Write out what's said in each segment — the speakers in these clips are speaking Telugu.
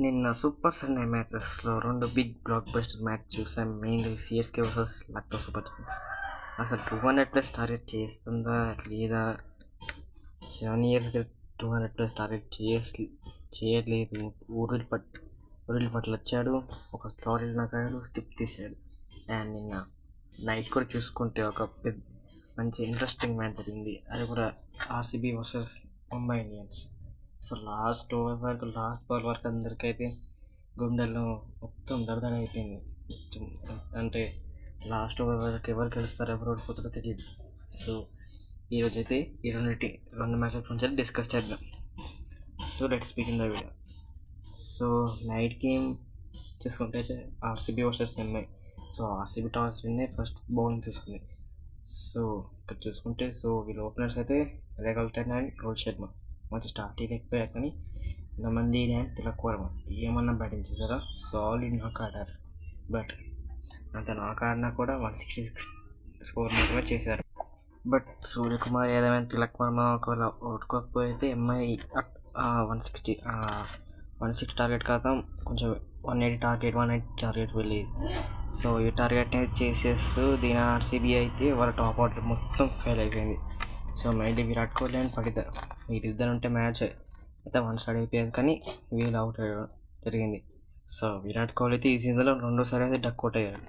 నిన్న సూపర్ సండే మ్యాచెస్లో 2 బిగ్ బ్లాక్ బస్టర్ మ్యాచ్ చూసాం. Mainly CSK versus Lucknow super giants. అసలు 200+ టార్గెట్ చేస్తుందా లేదా? 7 yearsగా 200+ టార్గెట్ చేయలేదు. ఊరిల్ పట్ల వచ్చాడు, ఒక స్లారీలు నాకాడు, స్టిప్ తీసాడు. అండ్ నిన్న నైట్ కూడా చూసుకుంటే ఒక మంచి ఇంట్రెస్టింగ్ మ్యాచ్ జరిగింది. అది కూడా RCB versus Mumbai Indians. So last ball వరకు అందరికైతే గుండెల్లో మొత్తం దడదడ అయిపోయింది. అంటే లాస్ట్ ఓవర్ వరకు ఎవరు గెలుస్తారో ఎవరు ఓడిపోతారో తెలియదు. సో ఈరోజైతే ఈ రెండు మ్యాచెస్ గురించి డిస్కస్ చేద్దాం. So let's begin the video. So night game చూసుకుంటే అయితే RCB versus Mumbai. So RCB toss win first bowling తీసుకుంది. సో ఇక్కడ చూసుకుంటే వీళ్ళ ఓపెనర్స్ అయితే రేగల్టన్ అండ్ రోహిత్ శర్మ మంచి స్టార్టింగ్ అయిపోయా, కానీ నమంది అండ్ తిలక్ వర్మ ఏమన్నా బ్యాటింగ్ చేశారా? సాలిడ్ నాక్ ఆడారు. బట్ అంత నాక్ ఆడినా కూడా 166 స్కోర్ మాత్రమే చేశారు. బట్ సూర్యకుమార్ యాదవ్ అండ్ తిలక్ వర్మ ఒకవేళ ఓడుకోకపోతే ఎంఐ 160 టార్గెట్ కాదు, కొంచెం 180 టార్గెట్ వెళ్ళేది. సో ఈ టార్గెట్ని చేసేస్తూ దీని ఆర్సీబీ అయితే వాళ్ళ టాప్ ఆర్డర్ మొత్తం ఫెయిల్ అయిపోయింది. సో మైండ్లీ విరాట్ కోహ్లీ అండ్ పడిద్దరు వీరిద్దరు ఉంటే మ్యాచ్ అయితే 1 సైడ్ అయిపోయేది, కానీ వీళ్ళు అవుట్ అయ్యడం జరిగింది. సో విరాట్ కోహ్లీ అయితే ఈ సీజన్లో 2సారి అయితే డక్అవుట్ అయ్యాడు.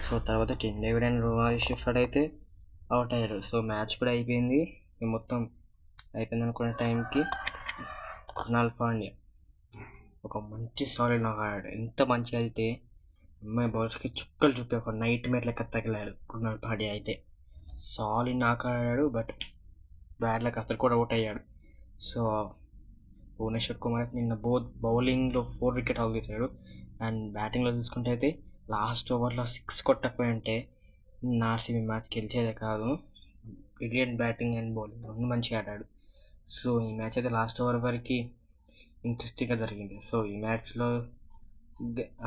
సో తర్వాత టిమ్ డేవిడ్ అండ్ రువాల్ షిఫర్డ్ అయితే అవుట్ అయ్యారు. సో మ్యాచ్ కూడా అయిపోయింది. మొత్తం అయిపోయింది అనుకునే టైంకి కృణాల్ పాండ్యా ఒక మంచి సాలిడ్ నాక్ ఆడాడు. ఎంత మంచిగా అయితే అమ్మాయి బౌలర్స్కి చుక్కలు చూపి ఒక నైట్ మేర్ లెక్క తగిలాడు. కృణాల్ పాండ్యా అయితే సాలిడ్ నాక్ ఆడాడు. బట్ బ్యాడ్ లక్ అతను కూడా అవుట్ అయ్యాడు. సో భువనేశ్వర్ కుమార్ అయితే నిన్న బౌలింగ్లో 4 వికెట్ అవుట్ తీశాడు. అండ్ బ్యాటింగ్లో చూసుకుంటే అయితే లాస్ట్ ఓవర్లో 6 కొట్టకపోయింటే నిన్న ఆర్సీబీ మ్యాచ్ గెలిచేదే కాదు. బ్రిలియంట్ బ్యాటింగ్ అండ్ బౌలింగ్ రెండు మంచిగా ఆడాడు. సో ఈ మ్యాచ్ అయితే లాస్ట్ ఓవర్ వరకు ఇంట్రెస్టింగ్గా జరిగింది. సో ఈ మ్యాచ్లో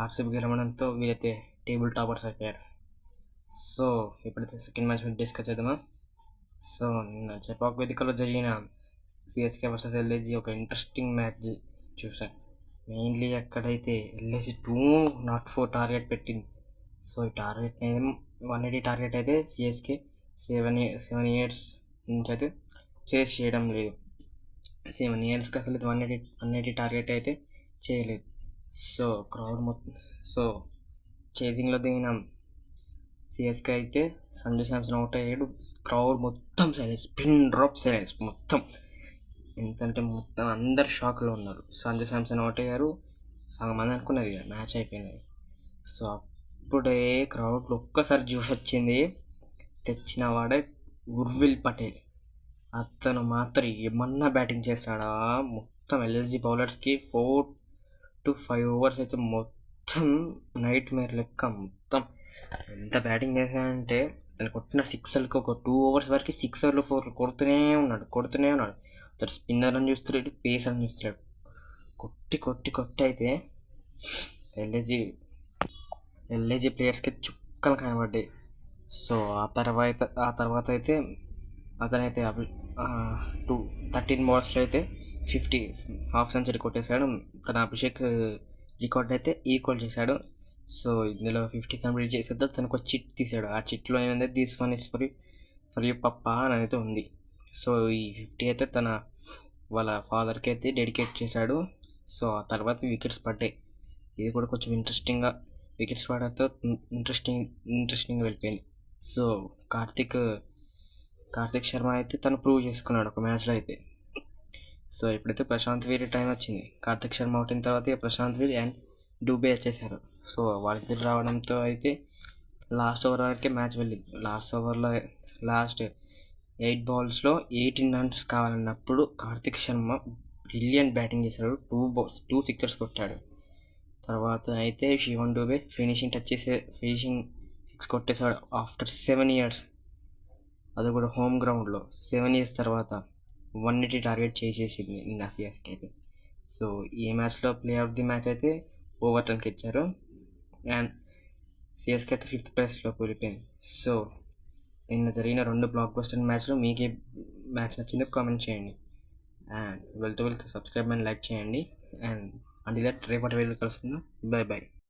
ఆర్సీబీ గెలవడంతో వీళ్ళైతే టేబుల్ టాపర్స్ అయిపోయారు. సో ఎప్పుడైతే సెకండ్ మ్యాచ్ డిస్కస్ చేద్దామా? సో నిన్న చెపాక్ వేదికలో జరిగిన సిఎస్కే వర్సెస్ ఎల్ఏజీ ఒక ఇంట్రెస్టింగ్ మ్యాచ్ చూసాను. మెయిన్లీ అక్కడైతే ఎల్ఏజీ 204 టార్గెట్ పెట్టింది. సో ఈ టార్గెట్ 180 టార్గెట్ అయితే సిఎస్కే 7 years నుంచి అయితే చేస్ చేయడం లేదు. 7 yearsకి అసలు 180 టార్గెట్ అయితే చేయలేదు. సో క్రౌడ్ చేజింగ్లో దిగిన సిఎస్కే అయితే సంజు శాంసన్ అవుట్ అయ్యాడు. క్రౌడ్ మొత్తం సైలెన్స్, పిన్ డ్రాప్ సైలెన్స్ మొత్తం. ఎంతంటే మొత్తం అందరు షాక్లో ఉన్నారు. సంజు శాంసన్ అవుట్ అయ్యారు. సగం మంది అనుకున్నది మ్యాచ్ అయిపోయినది. సో అప్పుడే క్రౌడ్లో ఒక్కసారి జ్యూస్ వచ్చింది. తెచ్చిన వాడే ఉర్విల్ పటేల్. అతను మాత్రం ఏమన్నా బ్యాటింగ్ చేస్తాడా? మొత్తం ఎల్ఎస్జీ బౌలర్స్కి 4 to 5 overs అయితే మొత్తం నైట్ మేర్ లెక్క మొత్తం ఎంత బ్యాటింగ్ చేశాడంటే తను కొట్టిన 6లకు ఒక 2 overs వరకు 6 or 4 కొడుతూనే ఉన్నాడు. అతను స్పిన్నర్ అని చూస్తున్నాడు, పేస్ అని చూస్తున్నాడు. కొట్టి అయితే ఎల్ఏజీ ప్లేయర్స్కి చుక్కలు కనబడ్డాయి. సో ఆ తర్వాత అయితే అతనైతే 13 balls అయితే 50 హాఫ్ సెంచరీ కొట్టేశాడు. తన అభిషేక్ రికార్డ్ అయితే ఈక్వల్ చేశాడు. సో ఇందులో 50 కంప్లీట్ చేసేద్దా తనకు ఒక చిట్ తీసాడు. ఆ చిట్లో ఏమైంది, this one is for you papa అని అయితే ఉంది. సో ఈ 50 అయితే తన వాళ్ళ ఫాదర్కి అయితే డెడికేట్ చేశాడు. సో ఆ తర్వాత వికెట్స్ పడ్డాయి. ఇది కూడా కొంచెం ఇంట్రెస్టింగ్గా వికెట్స్ పడడంతో ఇంట్రెస్టింగ్గా వెళ్ళిపోయింది. సో కార్తిక్ శర్మ అయితే తను ప్రూవ్ చేసుకున్నాడు ఒక మ్యాచ్లో అయితే. సో ఇప్పుడైతే ప్రశాంత్ వీర్ టైం వచ్చింది. కార్తిక్ శర్మ అవుట్ అయిన తర్వాత ప్రశాంత్ వీర్ అండ్ డూబే వచ్చేసారు. సో వాళ్ళిద్దరు రావడంతో అయితే లాస్ట్ ఓవర్ వరకే మ్యాచ్ వెళ్ళింది. లాస్ట్ 8 balls 18 runs కావాలన్నప్పుడు కార్తిక్ శర్మ బ్రిలియంట్ బ్యాటింగ్ చేశాడు. 2 sixers కొట్టాడు. తర్వాత అయితే శివన్ డూబే ఫినిషింగ్ 6 కొట్టేశాడు ఆఫ్టర్ 7 years. అది కూడా హోమ్ గ్రౌండ్లో 7 years తర్వాత 180 టార్గెట్ చేసేసింది నిన్న సిఎస్కే అయితే. సో ఈ మ్యాచ్లో ప్లేయర్ ఆఫ్ ది మ్యాచ్ అయితే ఓవర్టన్కి ఇచ్చారు. అండ్ సిఎస్కే అయితే 5th ప్లేస్లో కూలిపోయింది. సో నిన్న జరిగిన 2 బ్లాక్ బస్టర్ మ్యాచ్లో మీకే మ్యాచ్ నచ్చిందో కామెంట్ చేయండి. అండ్ వెళ్తూ సబ్స్క్రైబ్ అండ్ లైక్ చేయండి. అండ్ అందుకే రేపటి వీడియో కలుసుకుందాం. బై.